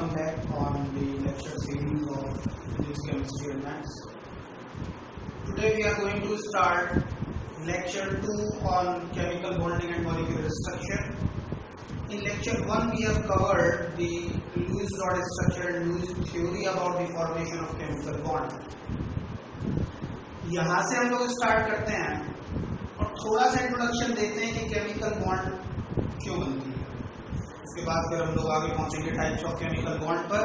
welcome back on the lecture series of physics, chemistry and maths. Today we are going to start lecture 2 on chemical bonding and molecular structure. In lecture 1 we have covered the Lewis dot structure and Lewis theory about the formation of chemical bond. यहाँ से हम लोग start करते हैं और थोड़ा सा introduction देते हैं कि केमिकल बॉन्ड क्यों बनती है। उसके बाद फिर हम लोग आगे पहुंचेंगे टाइप्स ऑफ केमिकल बॉन्ड पर।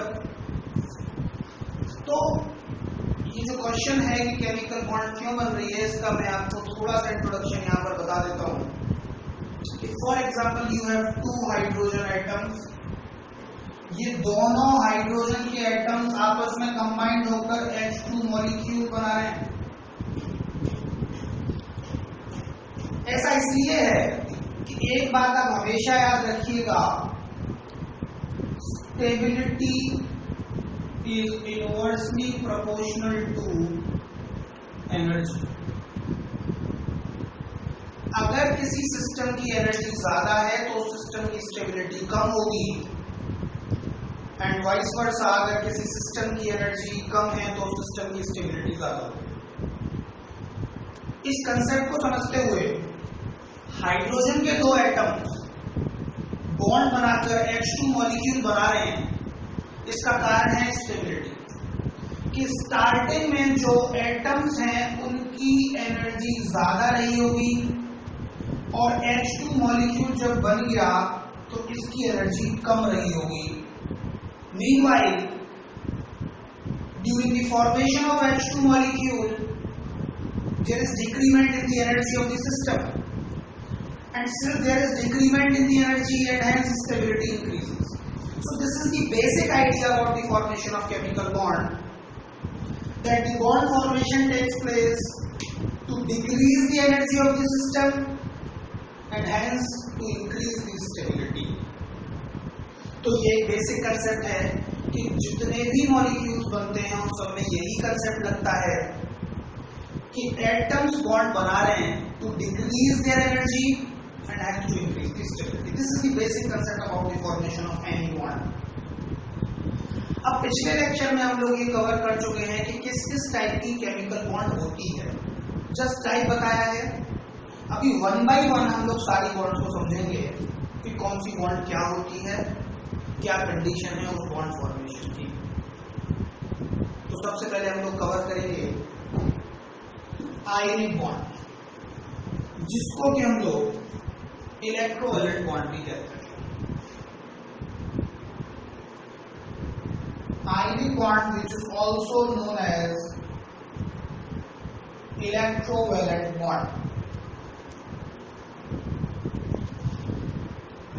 तो ये जो क्वेश्चन है कि केमिकल बॉन्ड क्यों बन रही है, इसका मैं आपको थोड़ा सा इंट्रोडक्शन यहाँ पर बता देता हूँ। For example you have 2 hydrogen atoms, ये दोनों हाइड्रोजन के एटम्स आपस में कंबाइंड होकर H2 मॉलिक्यूल बना रहे हैं। ऐसा इसलिए है कि एक बात आप हमेशा याद रखिएगा, stability is inversely proportional to energy. अगर किसी सिस्टम की एनर्जी ज्यादा है तो उस सिस्टम की स्टेबिलिटी कम होगी, एंड वाइस वर्सा, अगर किसी सिस्टम की एनर्जी कम है तो उस सिस्टम की स्टेबिलिटी ज्यादा होगी। इस कंसेप्ट को समझते हुए हाइड्रोजन के 2 एटम बॉन्ड बनाकर H2 मॉलिक्यूल बना रहे हैं, इसका कारण है स्टेबिलिटी। कि स्टार्टिंग में जो एटम्स हैं उनकी एनर्जी ज्यादा रही होगी और H2 मॉलिक्यूल जब बन गया तो इसकी एनर्जी कम रही होगी। Meanwhile during the formation of H2 molecule there is decrement in the energy of the system, and still there is decrement in the energy and hence stability increases. So this is the basic idea about the formation of chemical bond, that the bond formation takes place to decrease the energy of the system and hence to increase the stability. तो ये एक basic concept है कि जितने भी molecules बनते हैं उन सब में यही कंसेप्ट लगता है कि एटम्स बॉन्ड बना रहे हैं to decrease their energy and has to increase the stability. This is the basic concept about the formation of any bond. अब पिछले लेक्चर में हम लोग ये कवर कर चुके हैं कि किस किस टाइप की केमिकल बॉन्ड होती है, जस्ट टाइप बताया है। अभी 1 by 1 हम लोग सारी बॉन्ड्स को समझेंगे कि कौन सी बॉन्ड क्या होती है, क्या कंडीशन है उस बॉन्ड फॉर्मेशन की। तो सबसे पहले हम लोग कवर करेंगे आयनिक बॉन्ड, जिसको कि हम लोग इलेक्ट्रोवैलेंट बॉन्ड भी कहते हैं। Ionic bond which is also known as electrovalent bond.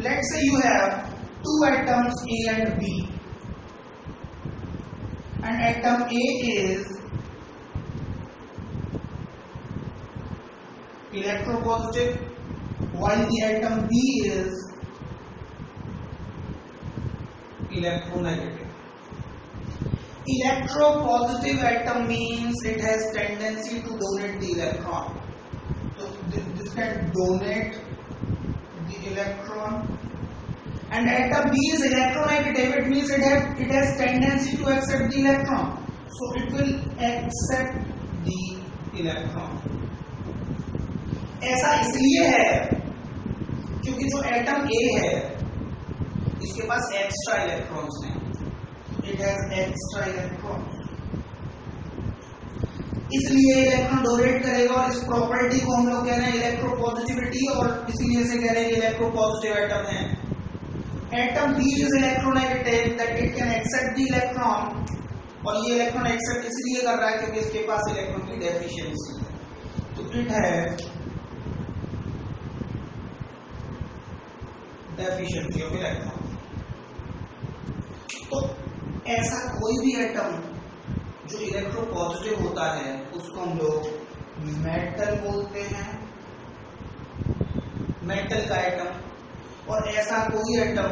Let's say you have 2 atoms A and B, and atom A is electropositive while the atom B is electronegative. Electropositive atom means it has tendency to donate the electron. So this can donate the electron, and atom B is electronegative. It means it has tendency to accept the electron. So it will accept the electron. ऐसा इसलिए है क्योंकि जो atom A है इसके पास extra electrons हैं, it has extra electrons, इसलिए electron donate करेगा और इस प्रॉपर्टी को हम लोग कह रहे हैं इलेक्ट्रोपॉजिटिविटी, और इसीलिए से कह रहे हैं इलेक्ट्रोपॉजिटिव एटम है। Atom B is electronegative, that it can accept the electron, और ये इलेक्ट्रॉन एक्सेप्ट इसलिए कर रहा है क्योंकि इसके पास इलेक्ट्रॉन की डेफिशिएंसी है। तो इट है डेफिशिएंसी ऑफ इलेक्ट्रॉन। तो ऐसा कोई भी एटम जो इलेक्ट्रोपॉजिटिव होता है उसको हम लोग मेटल बोलते हैं, मेटल का एटम, और ऐसा कोई एटम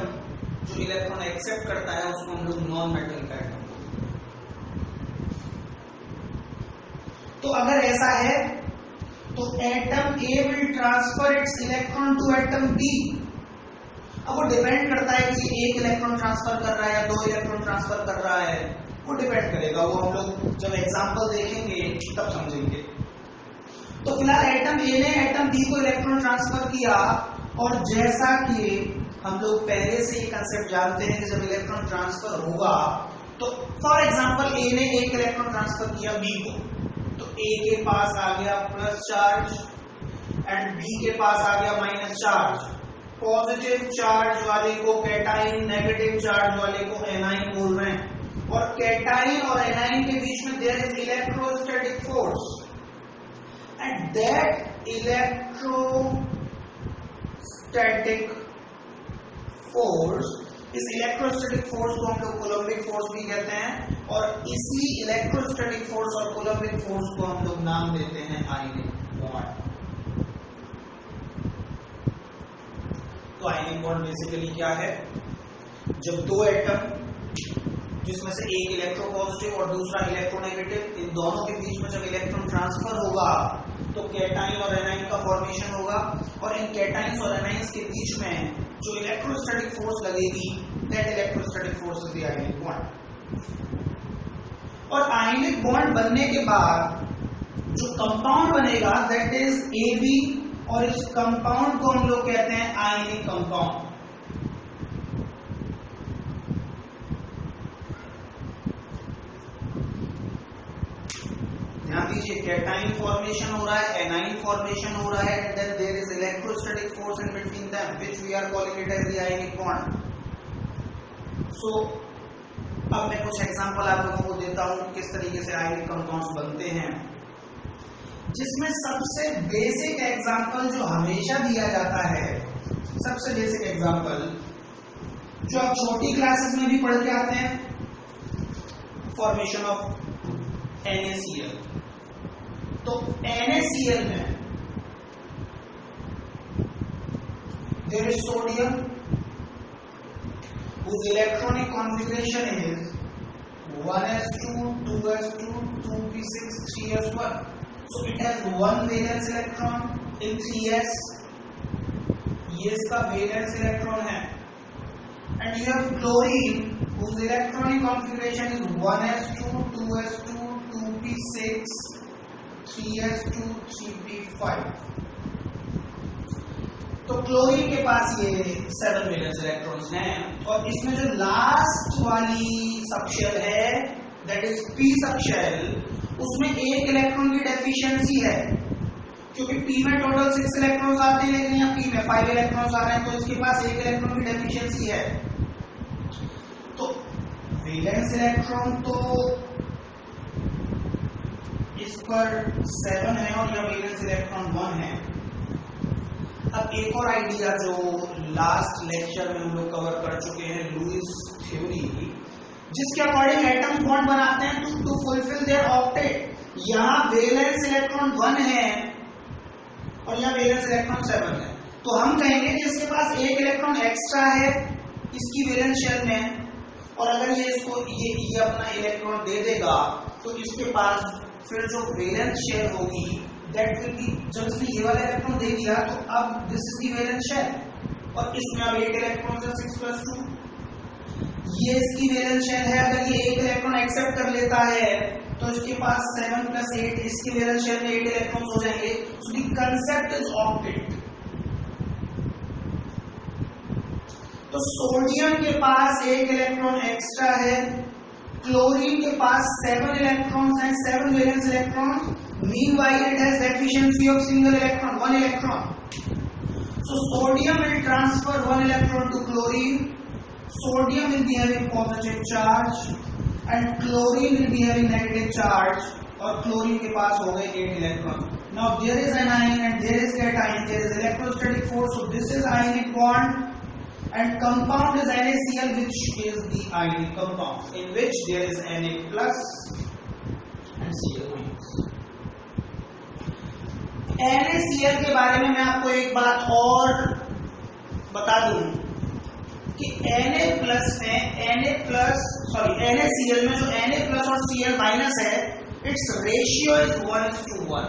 जो इलेक्ट्रॉन एक्सेप्ट करता है उसको हम लोग नॉन मेटल का एटम बोलते हैं। तो अगर ऐसा है तो atom A will transfer its electron to atom B। अब वो डिपेंड करता है कि एक इलेक्ट्रॉन ट्रांसफर कर रहा है या 2 दो इलेक्ट्रॉन ट्रांसफर कर रहा है, वो डिपेंड करेगा, वो हम लोग जब एग्जांपल देखेंगे तब समझेंगे। तो फिलहाल एटम ए ने एटम बी को इलेक्ट्रॉन ट्रांसफर किया, और जैसा कि हम लोग पहले से ये कंसेप्ट जानते हैं कि जब इलेक्ट्रॉन ट्रांसफर होगा तो फॉर एग्जांपल ए ने एक इलेक्ट्रॉन ट्रांसफर किया बी को, तो ए के पास आ गया प्लस चार्ज एंड बी के पास आ गया माइनस चार्ज। पॉजिटिव चार्ज वाले को कैटाइन, नेगेटिव चार्ज वाले को एनाइन बोल रहे हैं, और कैटाइन और एनाइन के बीच में there is electrostatic force, and that electrostatic force, इस इलेक्ट्रोस्टैटिक फोर्स को हम लोग कूलम्बिक फोर्स भी कहते हैं, और इसी इलेक्ट्रोस्टैटिक फोर्स और कूलम्बिक फोर्स को हम लोग नाम देते हैं आयनिक बॉन्ड। तो आयनिक बॉन्ड बेसिकली क्या है? जब दो एटम जिसमें से एक इलेक्ट्रोपॉजिटिव और दूसरा इलेक्ट्रोनेगेटिव, इन दोनों के बीच में जब इलेक्ट्रॉन ट्रांसफर होगा तो कैटाइन और एनाइन का फॉर्मेशन होगा, और इन कैटाइंस और एनाइंस के बीच में जो इलेक्ट्रोस्टैटिक फोर्स लगेगी, that electrostatic force is the ionic bond. और आयनिक बॉन्ड बनने के बाद जो कंपाउंड बनेगा दैट इज AB, और इस कंपाउंड को हम लोग कहते हैं आयनिक कंपाउंड। ध्यान दीजिए, कैटाइन फॉर्मेशन हो रहा है, एनाइन फॉर्मेशन हो रहा है, and then there is electrostatic force in between them which we are calling it as the ionic bond. So अब मैं कुछ एग्जांपल आप लोगों को देता हूं किस तरीके से आयनिक कंपाउंड्स बनते हैं, जिसमें सबसे बेसिक एग्जांपल जो हमेशा दिया जाता है, सबसे बेसिक एग्जांपल जो आप छोटी क्लासेस में भी पढ़ के आते हैं, फॉर्मेशन ऑफ NaCl। तो NaCl में there is sodium whose electronic configuration is 1s2, 2s2, 2p6, 3s1. So it has one valence electron in 3s, ये इसका valence electron है, and you have chlorine whose electronic configuration is 1s2, 2s2, 2p6, 3s2, 3p5। तो chlorine के पास ये 7 valence electrons हैं, और इसमें जो लास्ट वाली सबशेल है दैट इज p सबशेल, उसमें एक इलेक्ट्रॉन की डेफिशिएंसी है, क्योंकि p में टोटल 6 इलेक्ट्रॉन्स आते हैं, लेकिन यहाँ p में 5 इलेक्ट्रॉन्स आ रहे हैं, तो इसके पास एक इलेक्ट्रॉन की डेफिशिएंसी है। तो वैलेंस इलेक्ट्रॉन तो इस पर 7 है और यह वैलेंस इलेक्ट्रॉन 1 है। अब एक और आइडिया जो लास्ट लेक्चर में हम लोग कवर कर चुके हैं, लुईस थ्योरी, जिसके अकॉर्डिंग एटम्स बॉन्ड बनाते हैं टू फुलफिल देयर ऑक्टेट। यहाँ वैलेंस इलेक्ट्रॉन 1 है और यहाँ वैलेंस इलेक्ट्रॉन 7 है, तो हम कहेंगे कि इसके पास एक इलेक्ट्रॉन एक्स्ट्रा है इसकी वैलेंस शेल में, और अगर ये इसको ये अपना इलेक्ट्रॉन दे देगा तो इसके पास फिर जो वैलेंस शेल होगी दैट विल बी, जब इसने ये वाला इलेक्ट्रॉन दे दिया तो अब this is the valence shell, और इसमें अब एक इलेक्ट्रॉन है 6+2, ये इसकी वैलेंस शेल है। अगर ये एक इलेक्ट्रॉन एक्सेप्ट कर लेता है तो इसके पास 7+8, इसकी वैलेंस शेल में 8 इलेक्ट्रॉन्स हो जाएंगे। So the concept is octet. तो सोडियम के पास एक इलेक्ट्रॉन एक्स्ट्रा है, क्लोरीन के पास 7 इलेक्ट्रॉन्स हैं, 7 valence electron. Meanwhile, it has deficiency of single electron, 1 electron. So sodium will transfer 1 electron to chlorine. Sodium will be having positive charge, and chlorine will be having negative charge. और chlorine के पास हो गए 8 electron. Now there is anion and there is cation. There is electrostatic force. So this is ionic bond. And compound is NaCl, which is the ionic compound, in which there is Na plus and Cl minus. NaCl के बारे में मैं आपको एक बात और बता दूं कि Na प्लस में NaCl में जो Na प्लस और Cl माइनस है, इट्स रेशियो इज 1:1।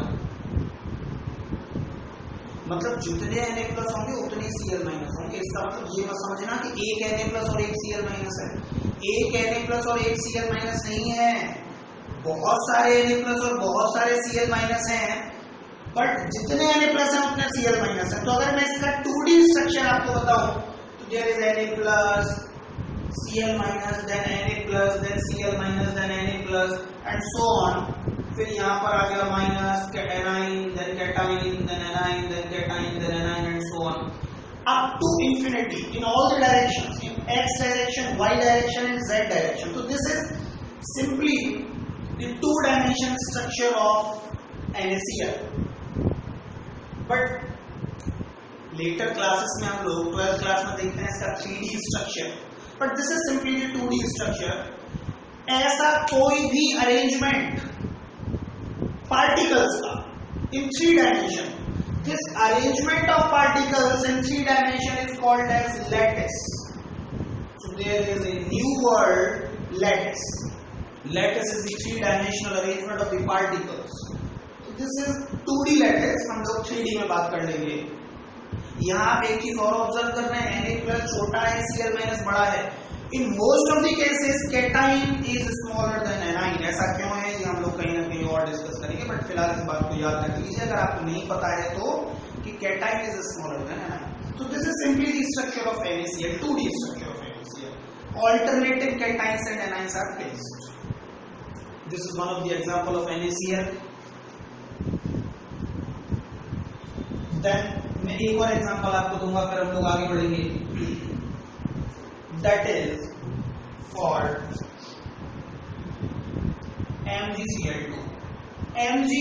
मतलब जितने Na प्लस होंगे उतने Cl माइनस होंगे। इसका मतलब ये मत समझना कि एक Na प्लस और एक Cl माइनस है, एक Na+ और एक Cl- नहीं है, बहुत सारे Na+ और बहुत सारे Cl- हैं, बट जितने Na+ हैं उतने Cl- हैं। तो अगर मैं इसका 2D स्ट्रक्चर आपको बताऊं तो there is Na+, Cl-, then Na+, then Cl-, then Na+, and so on. फिर यहाँ पर आ गया minus, anion, then cation, then anion, then cation, then anion, and so on, up to infinity in all the directions, in x direction, y direction, and z direction. So this is simply the two-dimensional structure of NaCl. But later classes में हम लोग 12th class में देखते हैं इसका 3D structure, but this is simply the 2D structure. ऐसा कोई भी अरेंजमेंट पार्टिकल्स का in 3 dimension, this arrangement of particles in 3 dimension is called as lattice. So there is a new word, lattice. Lattice is the 3-dimensional arrangement of the particles. So this is 2D lattice, हम लोग 3D में बात कर लेंगे। यहाँ आप एक चीज और ऑब्जर्व कर रहे हैं, Na+ छोटा है, Cl- बड़ा है। In most of the cases, cation is smaller than anion. ऐसा क्यों है ये हम लोग कहीं ना कहीं और डिस्कस करेंगे, बट फिलहाल इस बात को याद रख लीजिए अगर आपको नहीं पता है तो, कि cation is smaller than anion. So this is simply the structure of NaCl, 2D structure of NaCl. Alternative cations and anions are placed. This is one of the example of NaCl. Then मैं एक और example आपको दूंगा, फिर हम लोग आगे बढ़ेंगे। That is for MgCl2. Mg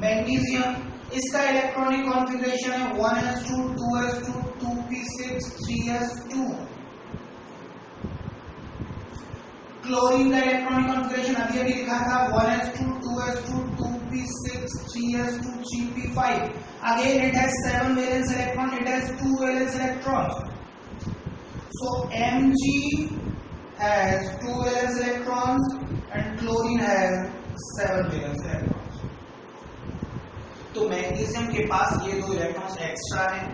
magnesium, इसका इलेक्ट्रॉनिक कॉन्फ़िगरेशन है 1s2, 2s2, 2p6, 3s2। Chlorine का इलेक्ट्रॉनिक कॉन्फ़िगरेशन अभी अभी लिखा था 1s2, 2s2, 2p6, 3s2, 3p5. Again it has 7 valence electron, it has 2 valence electrons. So Mg has 2 valence electrons and chlorine has 7 valence electrons. तो magnesium के पास ये 2 electrons extra हैं।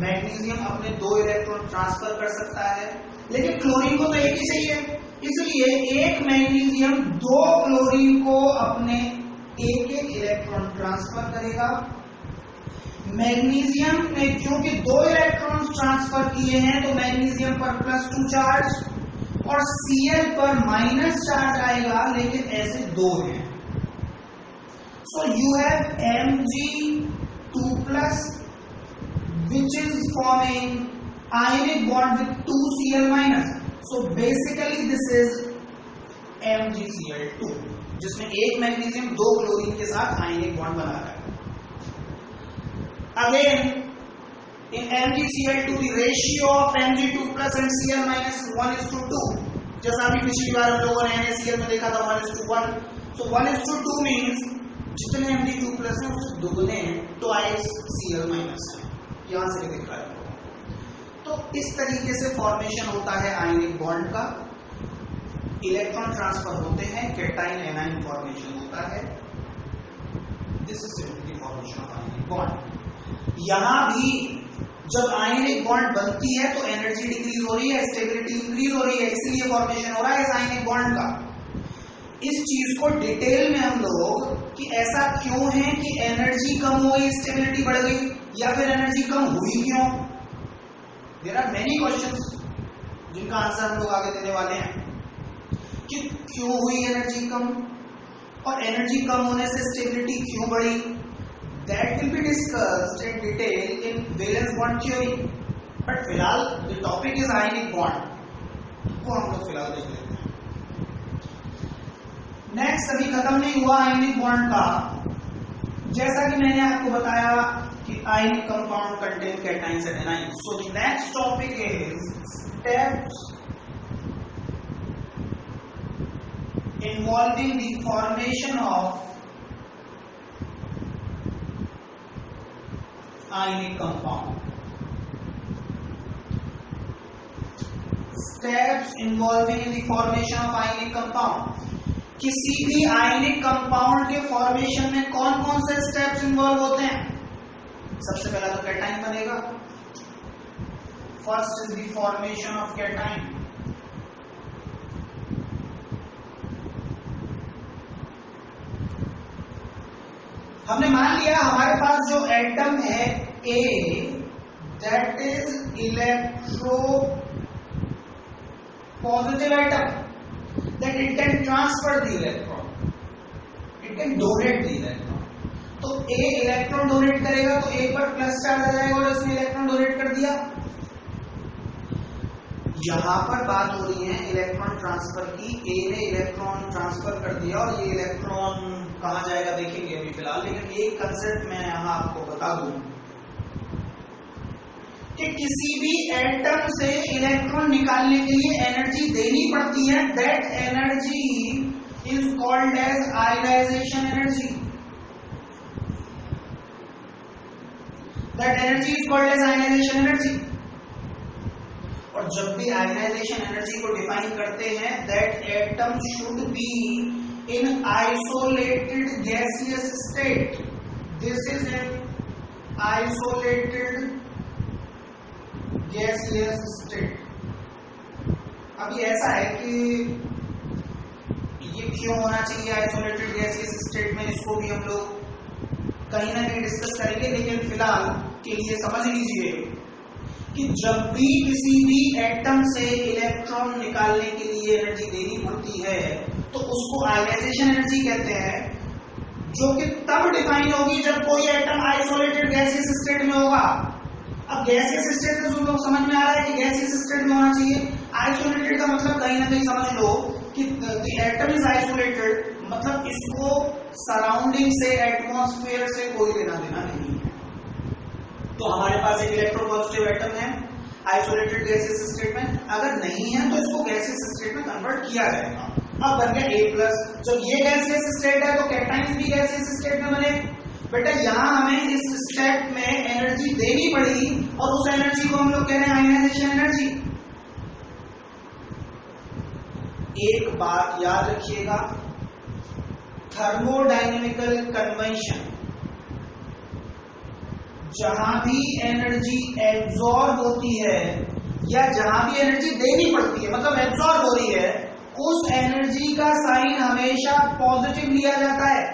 Magnesium अपने 2 इलेक्ट्रॉन ट्रांसफर कर सकता है, लेकिन क्लोरीन को तो एक ही चाहिए, इसलिए एक मैग्नीशियम 2 क्लोरीन को अपने एक इलेक्ट्रॉन ट्रांसफर करेगा। मैग्नीशियम ने क्योंकि 2 इलेक्ट्रॉन्स ट्रांसफर किए हैं तो मैग्नीशियम पर +2 चार्ज और Cl पर माइनस चार्ज आएगा, लेकिन ऐसे 2 हैं। So you have Mg2+ which is forming ionic bond with 2 Cl-. So basically this is MgCl2, जिसमें एक मैग्नीशियम 2 क्लोरीन के साथ आयनिक बॉन्ड बना रहा है। Again, in MgCl2, the ratio of Mg2+ and Cl- is 1:2. जैसा अभी पिछली बार हम लोगों ने NaCl में देखा था 1:1. So 1:2 means जितने Mg2+ हैं उससे दुगने हैं, twice Cl- है। यहाँ से भी दिख रहा है। तो इस तरीके से फॉर्मेशन होता है आयनिक बॉन्ड का, इलेक्ट्रॉन ट्रांसफर होते हैं, कैटाइन एनाइन फॉर्मेशन होता है। This is simply formation of ionic bond. यहां भी जब आयनिक बॉन्ड बनती है तो एनर्जी डिक्रीज हो रही है, स्टेबिलिटी इंक्रीज हो रही है, इसलिए फॉर्मेशन हो रहा है इस आयनिक बॉन्ड का। इस चीज को डिटेल में हम लोग कि ऐसा क्यों है कि एनर्जी कम हो गई, स्टेबिलिटी बढ़ गई, या फिर एनर्जी कम हुई क्यों। देयर आर मेनी क्वेश्चंस जिनका आंसर हम लोग आगे देने वाले हैं कि क्यों हुई एनर्जी कम और एनर्जी कम होने से स्टेबिलिटी क्यों बढ़ी। That will be discussed in detail in valence bond theory. But फिलहाल the topic is ionic bond, वो हम लोग फिलहाल देख लेते हैं। नेक्स्ट अभी खत्म नहीं हुआ आयनिक बॉन्ड का। जैसा कि मैंने आपको बताया कि ionic compound contain cations and anions. So the next topic is steps involving the formation of ionic compound. Steps involving in the formation of ionic compound. किसी भी आयनिक कंपाउंड के फॉर्मेशन में कौन कौन से स्टेप्स इन्वॉल्व होते हैं। सबसे पहला तो कैटाइन बनेगा। First is the formation of cation. हमने मान लिया हमारे पास जो एटम है A, that is electropositive atom, that it can transfer the electron, it can donate the electron. तो A इलेक्ट्रॉन डोनेट करेगा तो एक बार प्लस चार्ज आ जाएगा और इसने इलेक्ट्रॉन डोनेट कर दिया। यहां पर बात हो रही है इलेक्ट्रॉन ट्रांसफर की। A ने इलेक्ट्रॉन ट्रांसफर कर दिया और ये इलेक्ट्रॉन कहां जाएगा देखेंगे अभी फिलहाल, लेकिन एक कंसेप्ट मैं यहां आपको बता दूं कि किसी भी एटम से इलेक्ट्रॉन निकालने के लिए एनर्जी देनी पड़ती है। That energy is called as ionization energy. That energy is called as ionization energy. और जब भी आयनाइजेशन एनर्जी को डिफाइन करते हैं, that atom should be in isolated gaseous state. This is an isolated gaseous state. अभी ऐसा है कि ये क्यों होना चाहिए आइसोलेटेड गैसियस स्टेट में, इसको भी हम लोग कहीं ना कहीं डिस्कस करेंगे, लेकिन फिलहाल के लिए समझ लीजिए कि जब भी किसी भी एटम से इलेक्ट्रॉन निकालने के लिए एनर्जी देनी पड़ती है तो उसको आयनाइजेशन एनर्जी कहते हैं, जो कि तब डिफाइन होगी जब कोई एटम आइसोलेटेड गैसियस स्टेट में होगा। अब गैसियस स्टेट में तुम लोग समझ में आ रहा है कि गैसियस स्टेट में होना चाहिए। आइसोलेटेड का मतलब कहीं ना कहीं समझ लो कि द एटम इज आइसोलेटेड, मतलब इसको सराउंडिंग से, एटमॉस्फेयर से कोई लेना देना नहीं है। तो हमारे पास एक इलेक्ट्रोपॉजिटिव एटम है आइसोलेटेड गैसियस स्टेट में, अगर नहीं है तो इसको गैसियस स्टेट में कन्वर्ट किया जाएगा। अब बन गया A+। जब ये गैसियस स्टेट है तो कैटाइंस भी गैसियस स्टेट में बने। बेटा यहां हमें इस स्टेट में एनर्जी देनी पड़ी और उस एनर्जी को हम लोग कह रहे हैं आयनाइजेशन एनर्जी। एक बात याद रखिएगा, थर्मोडायनेमिकल कन्वेंशन, जहां भी एनर्जी एब्जॉर्ब होती है या जहां भी एनर्जी देनी पड़ती है, मतलब एब्जॉर्ब हो रही है, उस एनर्जी का साइन हमेशा पॉजिटिव लिया जाता है,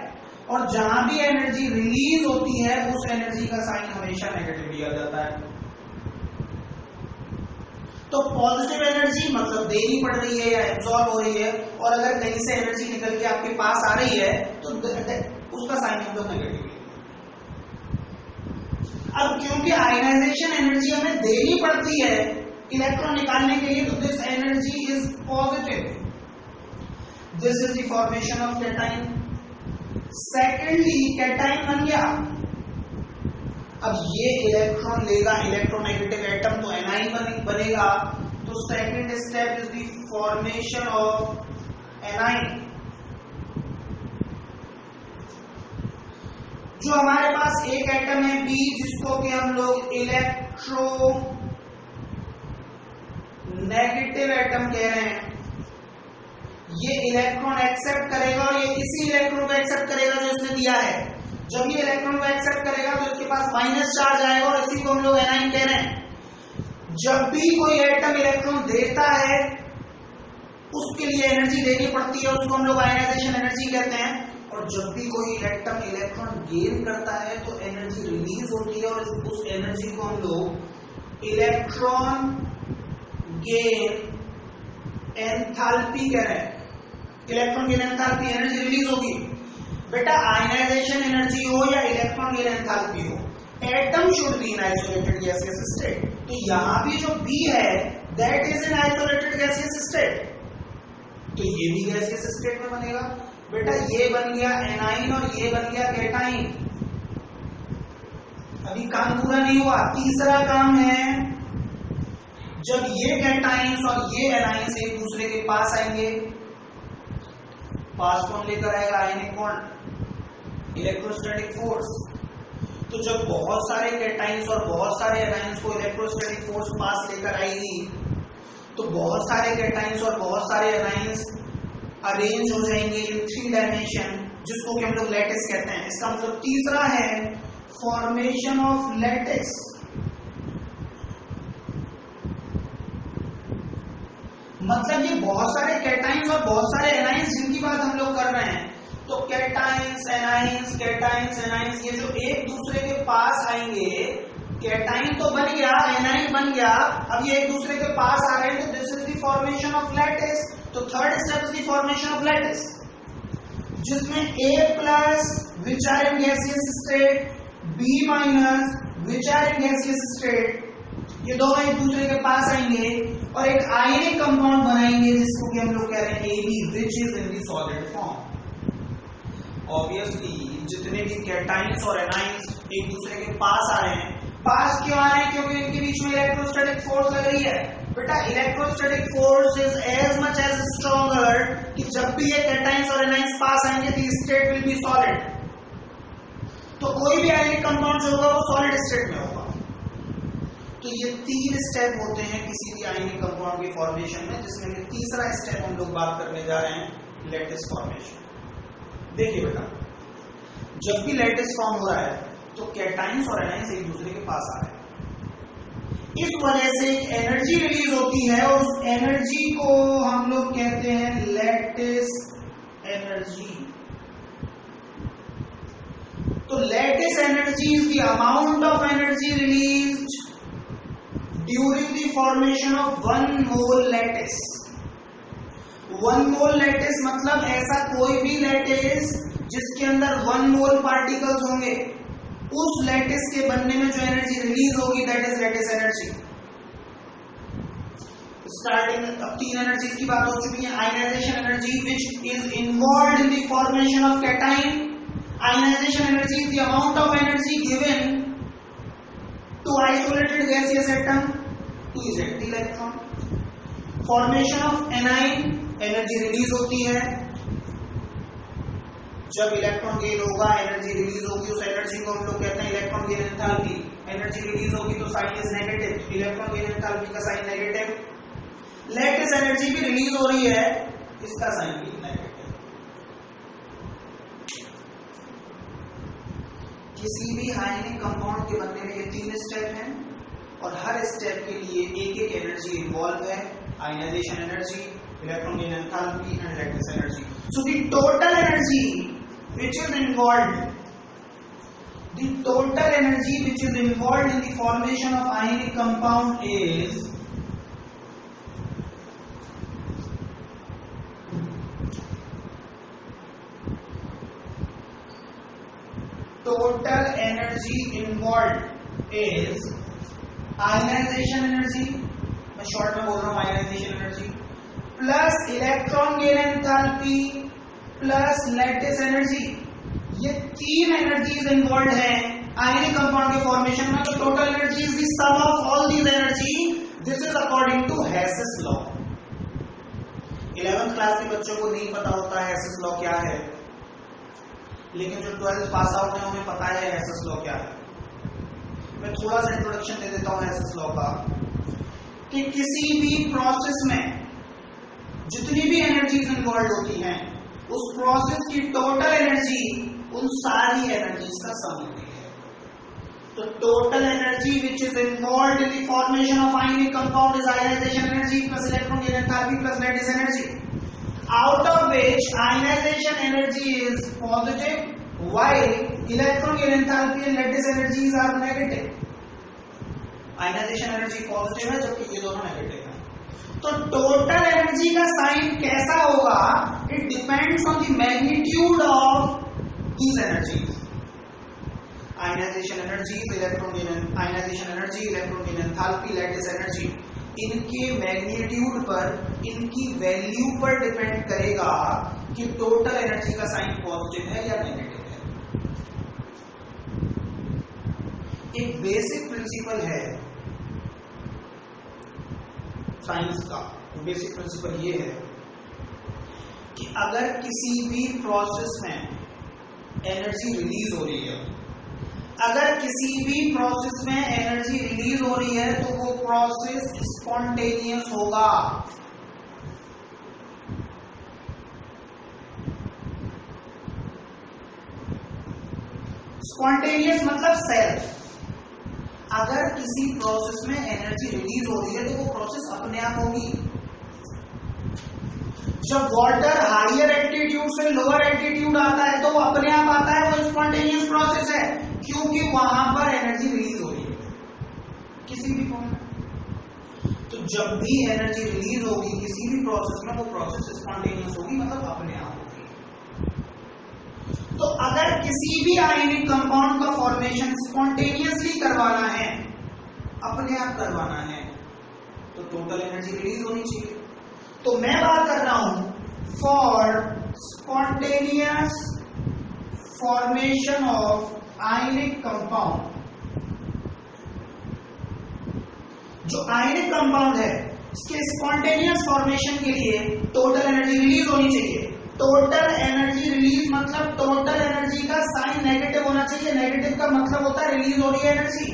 और जहां भी एनर्जी रिलीज होती है उस एनर्जी का साइन हमेशा नेगेटिव लिया जाता है। तो पॉजिटिव एनर्जी मतलब देनी पड़ रही है या एब्जॉर्ब हो रही है, और अगर कहीं से एनर्जी निकल के आपके पास आ रही है तो उसका साइन हम लोग नेगेटिव। अब क्योंकि आयनाइजेशन एनर्जी हमें देनी पड़ती है इलेक्ट्रॉन निकालने के लिए, तो this energy is positive. This is the formation of cation. Secondly cation बन गया। अब ये इलेक्ट्रॉन लेगा, इलेक्ट्रोनेगेटिव एटम तो एनाइन बनेगा। तो second step is the formation of A9. जो हमारे पास एक एटम है B, जिसको कि हम लोग इलेक्ट्रोनेगेटिव एटम कह रहे हैं, ये इलेक्ट्रॉन एक्सेप्ट करेगा और ये इसी इलेक्ट्रॉन को एक्सेप्ट करेगा जो इसने दिया है। जब ये इलेक्ट्रॉन को एक्सेप्ट करेगा तो इसके पास माइनस चार्ज आएगा और इसी को हम लोग एनाइन कह रहे हैं। जब भी कोई एटम इलेक्ट्रॉन देता है उसके लिए एनर्जी देनी पड़ती है, उसको हम लोग आयनाइजेशन एनर्जी कहते हैं। और जब भी कोई एटम इलेक्ट्रॉन गेन करता है तो एनर्जी रिलीज होती है और उस एनर्जी को हम लोग इलेक्ट्रॉन गेन एंथैल्पी कह रहे हैं। Electron gain enthalpy, energy release होगी। बेटा आयनाइजेशन एनर्जी हो या इलेक्ट्रॉन गेन एंथैल्पी हो, atom should be in isolated gaseous state. तो यहां भी जो B है that is in isolated gaseous state, तो ये भी गैसियस स्टेट में बनेगा। बेटा ये बन गया एनाइन और ये बन गया कैटाइन। अभी काम पूरा नहीं हुआ, तीसरा काम है जब ये कैटाइंस और ये एनाइंस एक दूसरे के पास आएंगे, पास कौन लेकर आएगा? Ionic bond, electrostatic force. तो जब बहुत सारे कैटाइंस और बहुत सारे एनाइंस को इलेक्ट्रोस्टैटिक फोर्स पास लेकर आएगी तो बहुत सारे कैटाइंस और बहुत सारे एनाइंस अरेंज हो जाएंगे इन 3 डायमेंशन, जिसको कि हम लोग लैटिस कहते हैं। इसका मतलब तीसरा है फॉर्मेशन ऑफ लैटिस। मतलब ये बहुत सारे कैटाइंस और बहुत सारे एनाइंस जिनकी बात हम लोग कर रहे हैं, तो cations, anions anions, cations, anions, ये जो एक दूसरे के पास आएंगे, कैटाइन तो बन गया, एनाइन बन गया, अब ये एक दूसरे के पास आ रहे हैं, तो this is the formation of lattice. तो third step is the formation of lattice, जिसमें A plus which are in gaseous state, B minus which are in gaseous state, ये दोनों एक दूसरे के पास आएंगे और एक आयनिक कंपाउंड बनाएंगे जिसको कि हम लोग कह रहे हैं AB, which is in the solid form. Obviously जितने भी कैटाइंस और एनाइंस एक दूसरे के पास आ रहे हैं, पास क्यों आ रहे हैं? क्योंकि इनके बीच में इलेक्ट्रोस्टैटिक फोर्स लग रही है। बेटा electrostatic force is as much as stronger कि जब भी ये कैटाइंस और एनाइंस पास आएंगे the state will be solid. तो कोई भी आयनिक कंपाउंड जो होगा वो सॉलिड स्टेट में होगा। तो ये 3 स्टेप होते हैं किसी भी आयनिक कंपाउंड की फॉर्मेशन में, जिसमें कि तीसरा स्टेप हम लोग बात करने जा रहे हैं लैटिस फॉर्मेशन। देखिए बेटा, जब भी लैटिस फॉर्म हो रहा है तो कैटाइंस और एनाइंस एक दूसरे के पास आ रहे हैं, इस वजह से एक एनर्जी रिलीज होती है और उस एनर्जी को हम लोग कहते हैं लैटिस एनर्जी। तो lattice energy is the amount of energy released during the formation of 1 mole lattice. 1 mole lattice मतलब ऐसा कोई भी लैटिस जिसके अंदर 1 मोल पार्टिकल्स होंगे, उस लैटिस के बनने में जो एनर्जी रिलीज होगी that is lattice energy. Starting में अब 3 एनर्जीज की बात हो चुकी है। Ionization energy which is involved in the formation of cation. Ionization energy is the amount of energy given to isolated gaseous atom to eject the electron. Formation of anion, energy release होती है, जब electron gain होगा energy release होगी, उस energy को हम लोग कहते हैं electron gain enthalpy. Energy release होगी तो sign is negative, electron gain enthalpy का साइन नेगेटिव। लैटिस एनर्जी भी रिलीज हो रही है, इसका साइन भी नेगेटिव। किसी भी आयनिक कंपाउंड के बनने में ये 3 स्टेप हैं और हर स्टेप के लिए एक एनर्जी इन्वॉल्व है। Ionization energy, electron gain enthalpy and lattice energy. So the total energy which is involved in the formation of ionic compound is ionization energy, मैं शॉर्ट में बोल रहा हूँ ionization energy, plus electron gain enthalpy plus lattice energy. ये 3 energies involve हैं ionic compound के formation में। तो total energy is the sum of all these energy. This is according to Hess's law. 11th class के बच्चों को नहीं पता होता है हेसेस लॉ क्या है, लेकिन जो 12th पास आउट है उन्हें पता है हेसेस लॉ क्या है। मैं थोड़ा सा इंट्रोडक्शन दे देता हूं हेसेस लॉ का, कि किसी भी प्रोसेस में जितनी भी एनर्जीज इन्वॉल्व होती हैं, उस प्रोसेस की टोटल एनर्जी उन सारी एनर्जीज का सम होती है। तो total energy which is involved in the formation of ionic compound is ionization energy plus electron gain enthalpy plus lattice energy, out of which ionization energy is positive while electron gain enthalpy and lattice energies are negative. Ionization energy positive है जबकि ये दोनों negative है। तो total energy का sign कैसा होगा? It depends on the magnitude of these energies. Ionization energy, electron gain enthalpy, lattice energy, इनके मैग्नीट्यूड पर, इनकी वैल्यू पर डिपेंड करेगा कि टोटल एनर्जी का साइन पॉजिटिव है या नेगेटिव है। एक बेसिक प्रिंसिपल है साइंस का। बेसिक प्रिंसिपल ये है कि अगर किसी भी प्रोसेस में एनर्जी रिलीज हो रही है, तो वो प्रोसेस स्पॉन्टेनियस होगा। स्पॉन्टेनियस मतलब सेल्फ। अगर किसी प्रोसेस में एनर्जी रिलीज हो रही है तो वो प्रोसेस अपने आप होगी। जब वाटर हायर एल्टीट्यूड से लोअर एल्टीट्यूड आता है तो वो अपने आप आता है, वो स्पॉन्टेनियस प्रोसेस है, क्योंकि वहां पर एनर्जी रिलीज हो रही है किसी भी फॉर्म में। तो जब भी एनर्जी रिलीज होगी किसी भी प्रोसेस में, वो प्रोसेस स्पॉन्टेनियस होगी, मतलब अपने आप होगी। तो अगर किसी भी आयनिक कंपाउंड का फॉर्मेशन स्पॉन्टेनियसली करवाना है, अपने आप करवाना है, तो टोटल एनर्जी रिलीज होनी चाहिए। तो मैं बात कर रहा हूं for spontaneous formation of ionic compound. जो आयनिक कंपाउंड है इसके स्पॉन्टेनियस फॉर्मेशन के लिए टोटल एनर्जी रिलीज होनी चाहिए। टोटल एनर्जी रिलीज मतलब टोटल एनर्जी का साइन नेगेटिव होना चाहिए। नेगेटिव का मतलब होता है रिलीज हो रही है एनर्जी।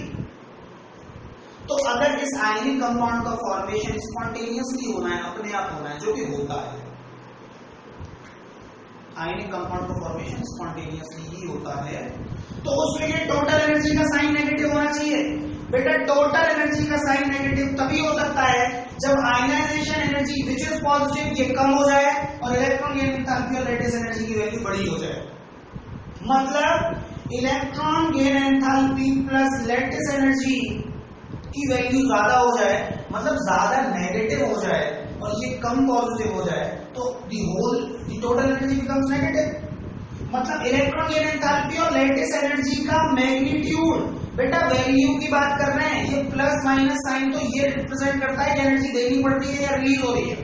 तो अगर इस आयनिक कंपाउंड का फॉर्मेशन स्पॉन्टेनियसली होना है, अपने आप होना है, जो कि होता है, आयनिक कंपाउंड का फॉर्मेशन स्पॉन्टेनियसली ही होता है, तो उसके लिए टोटल एनर्जी का साइन नेगेटिव होना चाहिए। बेटा टोटल एनर्जी का साइन नेगेटिव तभी हो सकता है जब ionization energy which is positive ये कम हो जाए और इलेक्ट्रॉन गेन एंथैल्पी और लेटिस एनर्जी की वैल्यू बड़ी हो जाए। मतलब electron gain enthalpy plus lattice energy की वैल्यू ज्यादा हो जाए, मतलब ज्यादा नेगेटिव हो जाए और ये कम पॉजिटिव हो जाए, तो दी टोटल एनर्जी बिकम्स नेगेटिव। मतलब इलेक्ट्रॉन गेन एंथैल्पी और लेटिस एनर्जी का मैग्नीट्यूड, बेटा वैल्यू की बात कर रहे हैं, ये प्लस माइनस साइन तो ये रिप्रेजेंट करता है कि एनर्जी देनी पड़ रही है या रिलीज हो रही है।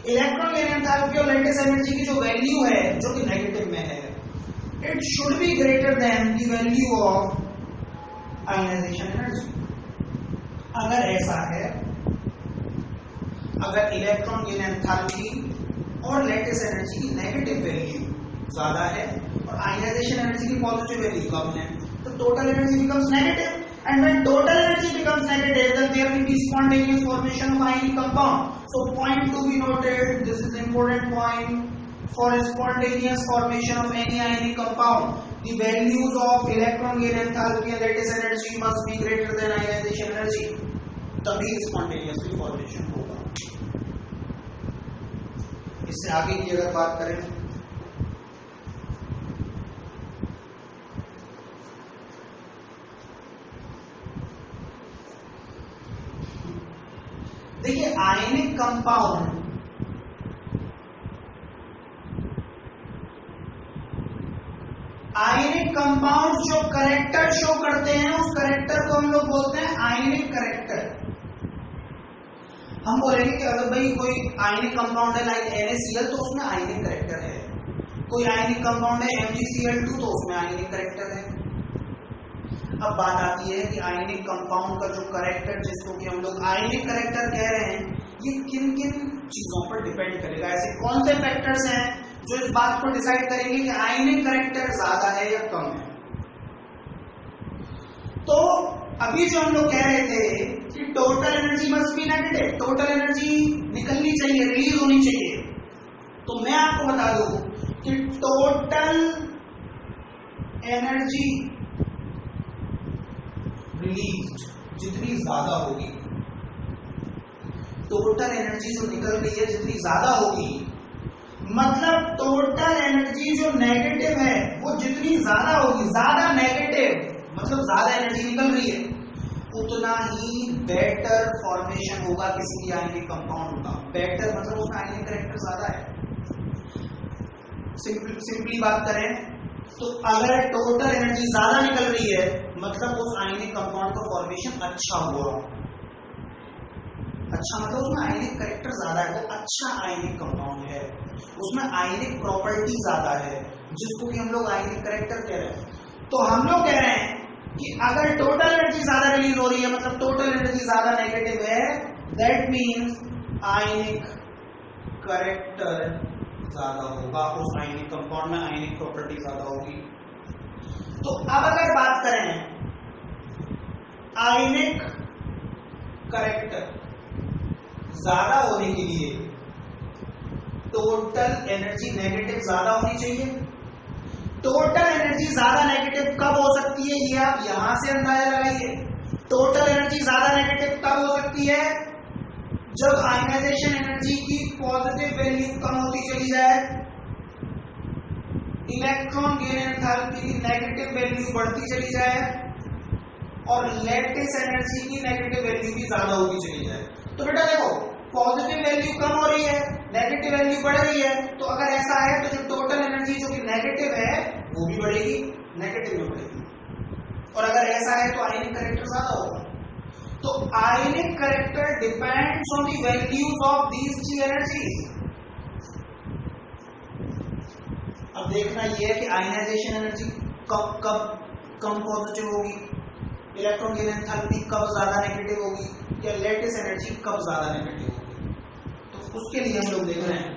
इलेक्ट्रॉन गेन एंथैल्पी और लेटिस एनर्जी की जो वैल्यू है जो कि नेगेटिव में है, it should be greater than the value of ionization energy. अगर ऐसा है, अगर इलेक्ट्रॉन गेन एंथैल्पी और लेटिस एनर्जी की नेगेटिव वैल्यू ज्यादा है और आयनाइजेशन एनर्जी की पॉजिटिव वैल्यू कम है, तो total energy becomes negative, and when total energy becomes negative, then there will be spontaneous formation of ionic compound. So point to be noted, this is important point. For spontaneous formation of any ionic compound, the values of electron gain enthalpy and lattice energy must be greater than ionization energy. तभी spontaneously formation होगा। इससे आगे की अगर बात करें, देखिए ionic compound जो करेक्टर शो करते हैं उस करेक्टर को हम लोग बोलते हैं आयनिक करेक्टर। हम बोलेंगे कि अगर भाई कोई आयनिक कंपाउंड है लाइक NaCl तो उसमें आयनिक करेक्टर है, कोई आयनिक कंपाउंड है MgCl2 तो उसमें आयनिक करेक्टर है। अब बात आती है कि आयनिक कंपाउंड का जो करेक्टर, जिसको कि हम लोग आयनिक करेक्टर कह रहे हैं, ये किन किन चीजों पर डिपेंड करेगा। ऐसे कौन से फैक्टर्स हैं जो इस बात को डिसाइड करेंगे कि आयनिक करेक्टर ज्यादा है या कम है। तो अभी जो हम लोग कह रहे थे कि total energy must be negative, total energy निकलनी चाहिए, रिलीज होनी चाहिए। तो मैं आपको बता दूं कि टोटल एनर्जी रिलीज जितनी ज्यादा होगी, टोटल एनर्जी जो निकल रही है जितनी ज्यादा होगी, मतलब टोटल एनर्जी जो नेगेटिव है वो जितनी ज्यादा होगी, ज्यादा नेगेटिव मतलब ज्यादा एनर्जी निकल रही है, उतना ही बेटर फॉर्मेशन होगा किसी भी आयनिक कंपाउंड का। बेटर मतलब उसका आयनिक करेक्टर ज्यादा है। सिंपली बात करें तो अगर टोटल एनर्जी ज्यादा निकल रही है मतलब उस आयनिक कंपाउंड का फॉर्मेशन अच्छा हुआ। अच्छा मतलब उसमें आयनिक करेक्टर ज्यादा है, वो अच्छा आयनिक कंपाउंड है, उसमें आयनिक प्रॉपर्टी ज्यादा है, जिसको कि हम लोग आयनिक करेक्टर कह रहे हैं। तो हम लोग कह रहे हैं कि अगर टोटल एनर्जी ज्यादा रिलीज हो रही है मतलब टोटल एनर्जी ज्यादा नेगेटिव है, दैट मीन्स आयनिक करेक्टर ज्यादा होगा, उस आयनिक कंपाउंड में आयनिक प्रॉपर्टी ज्यादा होगी। तो अब अगर बात करें आयनिक करेक्टर ज्यादा होने के लिए टोटल एनर्जी नेगेटिव ज्यादा होनी चाहिए। टोटल एनर्जी ज्यादा नेगेटिव कब हो सकती है ये आप यहां से अंदाजा लगाइए। टोटल एनर्जी ज्यादा नेगेटिव कब हो सकती है जब आयनाइजेशन एनर्जी की पॉजिटिव वैल्यू कम होती चली जाए, इलेक्ट्रॉन गेन एंथैल्पी की नेगेटिव वैल्यू बढ़ती चली जाए और लैटिस एनर्जी की नेगेटिव वैल्यू भी ज्यादा होती चली जाए। तो बेटा देखो, पॉजिटिव वैल्यू कम हो रही है, नेगेटिव वैल्यू बढ़ रही है, तो अगर ऐसा है तो जो टोटल एनर्जी जो कि नेगेटिव है वो भी बढ़ेगी, नेगेटिव में बढ़ेगी। और अगर ऐसा है तो आयनिक कैरेक्टर ज्यादा होगा। तो आयनिक character depends on the values of these three energies. अब देखना यह है कि आयनाइजेशन एनर्जी कब कम पॉजिटिव होगी, इलेक्ट्रॉन गेन एंथैल्पी कब ज्यादा नेगेटिव होगी, या लैटिस एनर्जी कब ज्यादा नेगेटिव होगी। तो उसके लिए हम लोग देख रहे हैं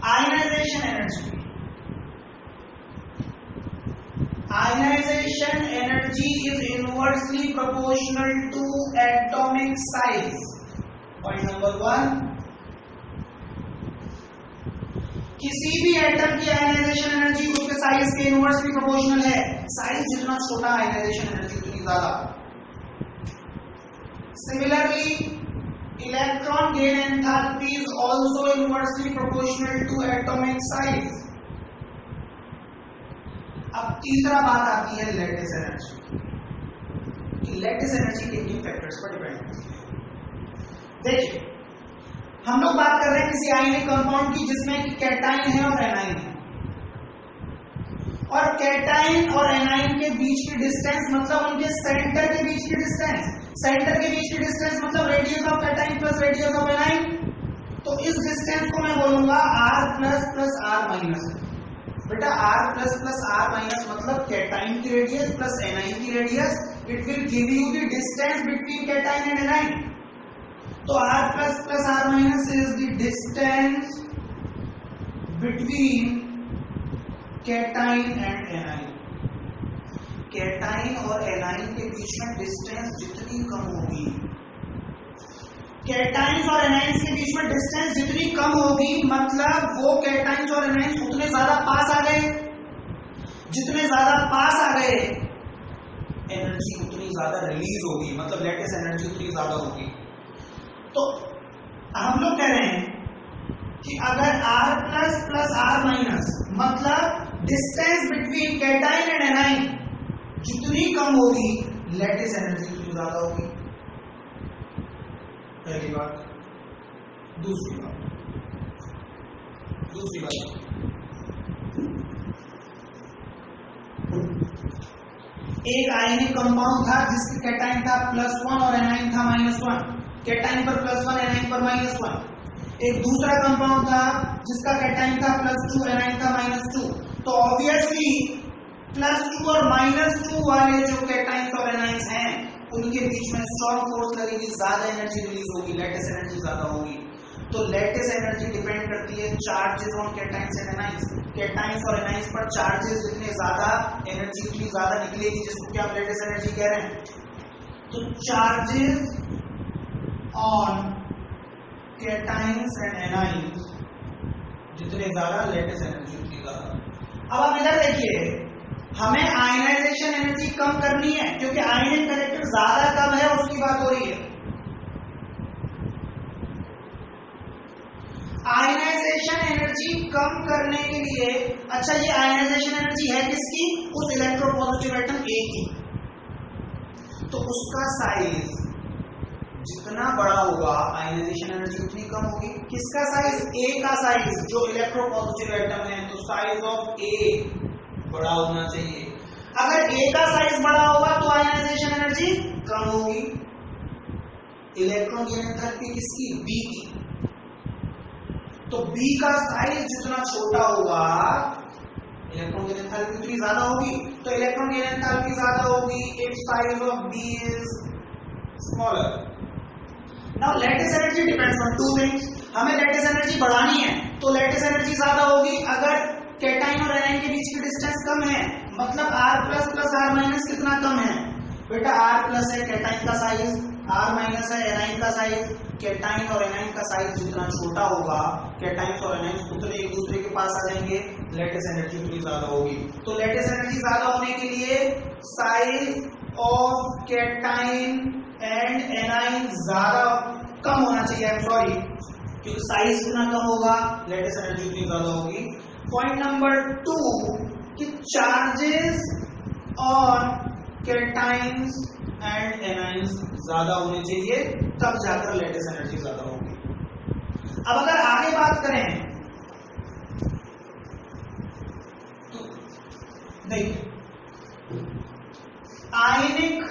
ionization energy. Ionization energy is inversely proportional to atomic size. Point number 1, किसी भी एटम की आयनाइजेशन एनर्जी उसके साइज के इनवर्सली प्रोपोर्शनल है। साइज जितना छोटा आयनाइजेशन एनर्जी उतनी ज्यादा। Similarly, electron gain enthalpy is also inversely proportional to atomic size. अब तीसरा बात आती है लैटिस एनर्जी। लैटिस एनर्जी किन फैक्टर्स पर डिपेंड करती है। देखिए, हम लोग बात कर रहे हैं किसी आयनिक कंपाउंड की जिसमें कि कैटाइन है और एनाइन है, और कैटाइन और एनाइन के बीच की डिस्टेंस मतलब उनके सेंटर के बीच की डिस्टेंस, सेंटर के बीच की डिस्टेंस मतलब radius of cation plus radius of anion. तो इस डिस्टेंस को मैं बोलूंगा r प्लस r माइनस। बेटा r प्लस r माइनस मतलब कैटाइन की रेडियस प्लस एनाइन की radius, it will give you the distance between cation and A9. तो r plus r minus is the distance between cation and A9. Cation और A9 के बीच में distance जितनी कम होगी, कैटाइंस और एनाइंस के बीच में डिस्टेंस जितनी कम होगी मतलब वो कैटाइंस और एनाइंस उतने ज्यादा पास आ गए। जितने ज्यादा पास आ गए एनर्जी उतनी ज्यादा रिलीज होगी, मतलब लैटिस एनर्जी उतनी ज्यादा होगी। तो हम लोग कह रहे हैं कि अगर r प्लस r माइनस मतलब distance between cation and A9 जितनी कम होगी लैटिस एनर्जी उतनी ज्यादा होगी। पहली बात। दूसरी बात एक आयनिक कंपाउंड था जिसका कैटाइन था +1 और एनाइन था -1। कैटाइन पर +1 एनाइन पर -1। एक दूसरा कंपाउंड था जिसका कैटाइन था +2 एनाइन था -2। तो ऑब्वियसली +2 और -2 वाले जो कैटाइंस और एनाइंस हैं उनके बीच में स्ट्रॉन्ग फोर्स लगेगी, ज्यादा एनर्जी रिलीज होगी, लैटिस एनर्जी ज्यादा होगी। तो लैटिस एनर्जी डिपेंड करती है charges on cations and anions. Cations और एनाइंस पर चार्जेस जितने ज्यादा एनर्जी उतनी ज्यादा निकलेगी, जिसको कि आप लैटिस एनर्जी कह रहे हैं। तो charges on cations and anions जितने ज्यादा लैटिस एनर्जी उतनी ज्यादा। अब आप इधर देखिए, हमें आयनाइजेशन एनर्जी कम करनी है क्योंकि आयनिक कैरेक्टर ज्यादा कम है, उसकी बात हो रही है। आयनाइजेशन एनर्जी कम करने के लिए, अच्छा ये आयनाइजेशन एनर्जी है किसकी? उस इलेक्ट्रोपॉजिटिव एटम A की। तो उसका साइज जितना बड़ा होगा आयनाइजेशन एनर्जी उतनी कम होगी। किसका साइज? A का साइज, जो इलेक्ट्रोपॉजिटिव एटम है। तो साइज ऑफ A बड़ा होना चाहिए। अगर A का साइज बड़ा होगा तो आयनाइजेशन एनर्जी कम होगी। इलेक्ट्रॉन गेन एंथैल्पी किसकी? B की। तो B का साइज जितना छोटा होगा इलेक्ट्रॉन गेन एंथैल्पी उतनी ज्यादा होगी। तो इलेक्ट्रॉन गेन एंथैल्पी ज्यादा होगी if size of B is smaller. Now lattice energy depends on two things. हमें लैटिस एनर्जी बढ़ानी है तो लैटिस एनर्जी ज्यादा होगी। अगर कैटाइन और एनाइन के बीच की डिस्टेंस कम है मतलब r प्लस r माइनस कितना कम है? बेटा R प्लस है कैटाइन का साइज, R माइनस है एनाइन का साइज। कैटाइन और एनाइन का साइज जितना छोटा होगा, कैटाइन और एनाइन उतने एक दूसरे के पास आ जाएंगे, लैटिस एनर्जी उतनी ज्यादा होगी। तो लैटिस एनर्जी ज्यादा होने के लिए size of cation and A9 ज्यादा कम होना चाहिए, आई एम सॉरी, क्योंकि साइज जितना कम होगा लैटिस एनर्जी उतनी ज्यादा होगी। पॉइंट नंबर 2 कि charges on cations and anions ज्यादा होने चाहिए, तब जाकर लैटिस एनर्जी ज्यादा होगी। अब अगर आगे बात करें तो देखिए, आयनिक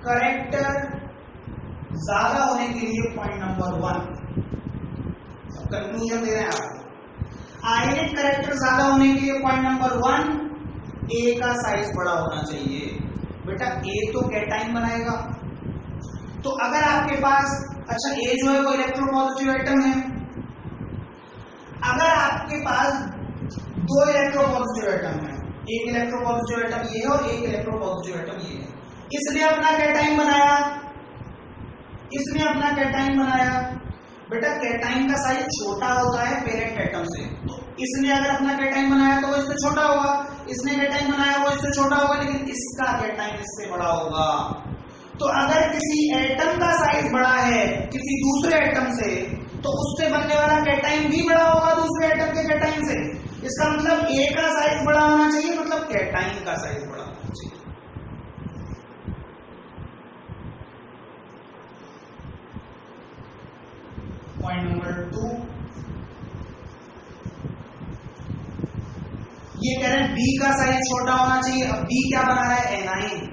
करेक्टर ज्यादा होने के लिए पॉइंट नंबर 1 कंक्लूजन दे रहे हैं आप। आयनिक करेक्टर ज्यादा होने के लिए पॉइंट नंबर 1 ए का साइज बड़ा होना चाहिए। बेटा ए तो कैटाइन बनाएगा, तो अगर आपके पास, अच्छा ए जो है वो इलेक्ट्रोपॉजिटिव एटम है, अगर आपके पास 2 इलेक्ट्रोपॉजिटिव एटम है, एक इलेक्ट्रोपॉजिटिव एटम ये है और एक इलेक्ट्रोपॉजिटिव एटम ये है, इसने अपना कैटाइन बनाया, इसने अपना कैटाइन बनाया। बेटा कैटाइन का साइज छोटा होता है पेरेंट एटम से, तो इसने अगर अपना कैटाइन बनाया तो वो इससे छोटा होगा, इसने कैटाइन बनाया वो इससे छोटा होगा, लेकिन इसका कैटाइन इससे बड़ा होगा। तो अगर किसी एटम का साइज बड़ा है किसी दूसरे एटम से, तो उससे बनने वाला कैटाइन भी बड़ा होगा दूसरे एटम के कैटाइन से। इसका मतलब ए का साइज बड़ा होना चाहिए, मतलब कैटाइन का साइज बड़ा होना चाहिए। पॉइंट नंबर 2 ये कह रहे हैं बी का साइज छोटा होना चाहिए। अब बी क्या बना रहा है, एनाइन,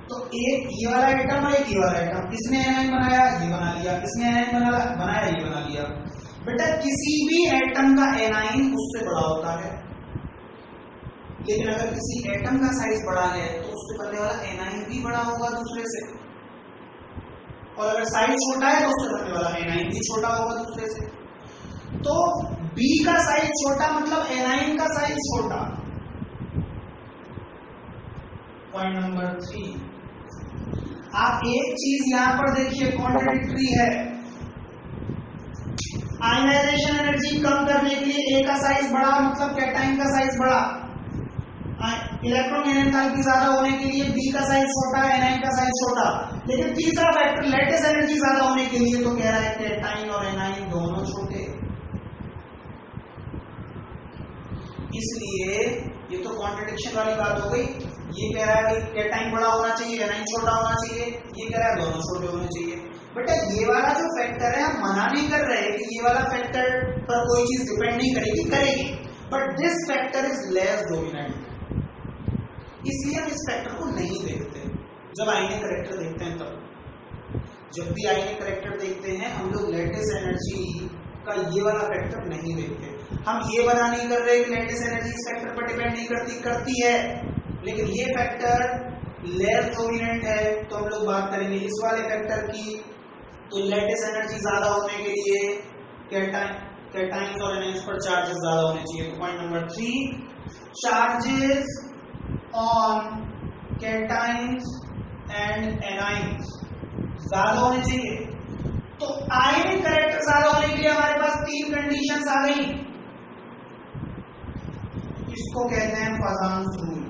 तो एक ये वाला एटम और एक ये वाला एटम, इसने एनाइन बनाया ये बना लिया, इसने एनाइन बनाया ये बना लिया। बेटा किसी भी एटम का एनाइन उससे बड़ा होता है, लेकिन अगर किसी एटम का साइज बड़ा है तो उससे बनने वाला एनाइन भी बड़ा होगा दूसरे से, और अगर साइज छोटा है तो उससे बनने वाला एनाइन भी छोटा होगा दूसरे से। तो B का साइज छोटा मतलब एनाइन का साइज छोटा। पॉइंट नंबर 3, आप एक चीज यहां पर देखिए कॉन्ट्रडिक्टरी है। आयनाइजेशन एनर्जी कम करने के लिए A का साइज बड़ा मतलब कैटाइन का साइज बड़ा, इलेक्ट्रॉन एनर्जी ज्यादा होने के लिए B का साइज छोटा, एनाइन का साइज छोटा। लेकिन तीसरा फैक्टर लैटिस एनर्जी ज्यादा होने के लिए तो कह रहा है कैटाइन और एनाइन दोनों छोटे। इसलिए ये तो कॉन्ट्रडिक्शन वाली बात हो गई। ये कह रहा है कि कैटाइन बड़ा होना चाहिए, एनाइन छोटा होना चाहिए, ये कह रहा है दोनों छोटे होने चाहिए। बेटा ये वाला जो फैक्टर है हम मना नहीं कर रहे कि ये वाला फैक्टर पर कोई चीज डिपेंड नहीं करेगी, करेगी, but this factor is less dominant, इसलिए हम इस फैक्टर को नहीं देखते जब आयनिक करेक्टर देखते हैं। तब जब भी आयनिक करेक्टर देखते हैं हम लोग लैटिस एनर्जी का ये वाला फैक्टर नहीं देखते। हम ये बना नहीं कर रहे कि लैटिस एनर्जी इस फैक्टर पर डिपेंड नहीं करती, करती है, लेकिन ये फैक्टर लेस डोमिनेंट है। तो हम लोग बात करेंगे इस वाले फैक्टर की। तो लैटिस एनर्जी ज्यादा होने के लिए कैटाइन और एनाइंस पर चार्जेस ज्यादा होने चाहिए। तो point number 3, charges on cations and anions ज्यादा होने चाहिए। तो आयनिक करेक्टर ज्यादा होने के लिए हमारे पास 3 कंडीशंस आ गई। इसको कहते हैं Fajans rule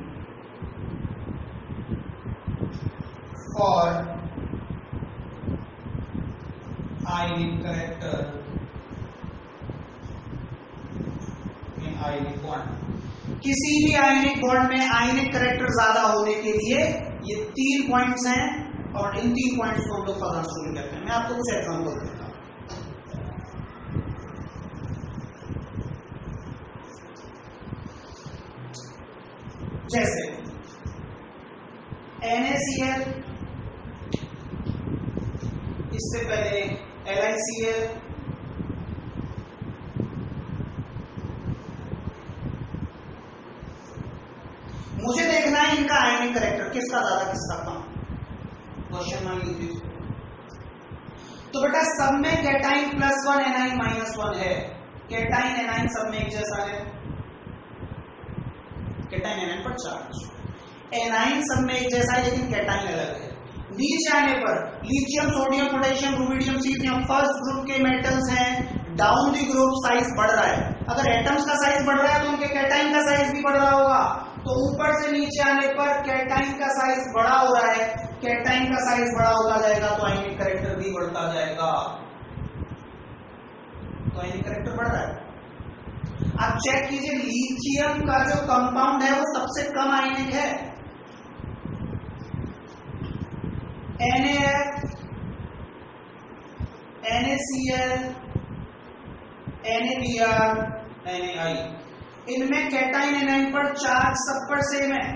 for ionic character in ionic bond. किसी भी आयनिक बॉन्ड में आयनिक करेक्टर ज्यादा होने के लिए ये 3 पॉइंट्स हैं, और इन 3 पॉइंट्स को हम लोग पजांस रूल कहते हैं। मैं आपको कुछ एग्जांपल देता हूं। जैसे NaCl, इससे पहले LiCl, मुझे देखना है इनका आयनिक करेक्टर किसका ज्यादा किसका कम, क्वेश्चन मान लीजिए। तो बेटा सब में कैटाइन +1 एनाइन -1 है, कैटाइन एनाइन सब में एक जैसा है, कैटाइन एनाइन पर चार्ज। एनाइन सब में एक जैसा है लेकिन कैटाइन अलग है। नीचे आने पर lithium, sodium, potassium, rubidium, caesium first group के मेटल्स हैं, डाउन द ग्रुप साइज बढ़ रहा है। अगर एटम्स का साइज बढ़ रहा है तो उनके कैटाइन का साइज भी बढ़ रहा होगा। तो ऊपर से नीचे आने पर कैटाइन का साइज बड़ा हो रहा है, कैटाइन का साइज बड़ा होता जाएगा तो आयनिक कैरेक्टर भी बढ़ता जाएगा। तो आयनिक कैरेक्टर बढ़ रहा है। आप चेक कीजिए, लिथियम का जो कंपाउंड है वो सबसे कम आयनिक है, NaF, NaCl, NaBr, NaI, इनमें कैटाइन एनाइन पर चार्ज सब पर सेम है।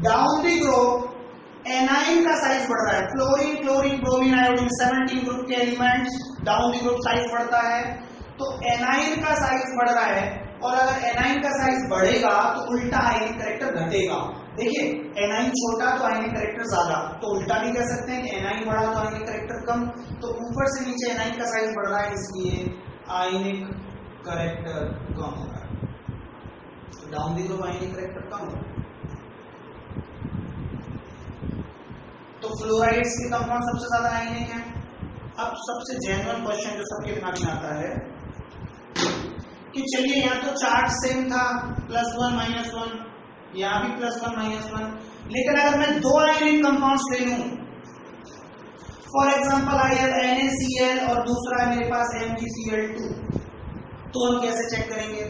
डाउन द ग्रुप एनाइन का साइज बढ़ रहा है, fluorine, chlorine, bromine, iodine 17 group के elements, down the group size बढ़ता है तो एनाइन का साइज बढ़ रहा है। और अगर एनाइन का साइज बढ़ेगा तो उल्टा आयनिक कैरेक्टर घटेगा। देखिए एनाइन छोटा तो आयनिक कैरेक्टर ज्यादा, तो उल्टा भी कह सकते हैं कि एनाइन बढ़ा तो आयनिक कैरेक्टर कम। तो ऊपर से need एनाइन का साइज बढ़ रहा है इसलिए आयनिक कैरेक्टर कम हो रहा है, down the group ionic character कम हो रहा है। तो फ्लोराइड्स के कंपाउंड सबसे ज्यादा आयनिक है। अब सबसे जेन्युइन क्वेश्चन जो सबके दिमाग में आता है कि चलिए यहाँ तो चार्ज सेम था, +1 -1, यहाँ भी +1 -1, लेकिन अगर मैं दो आयनिक कंपाउंड्स ले लूं, for example I have NaCl और दूसरा है मेरे पास MgCl2, तो हम कैसे चेक करेंगे?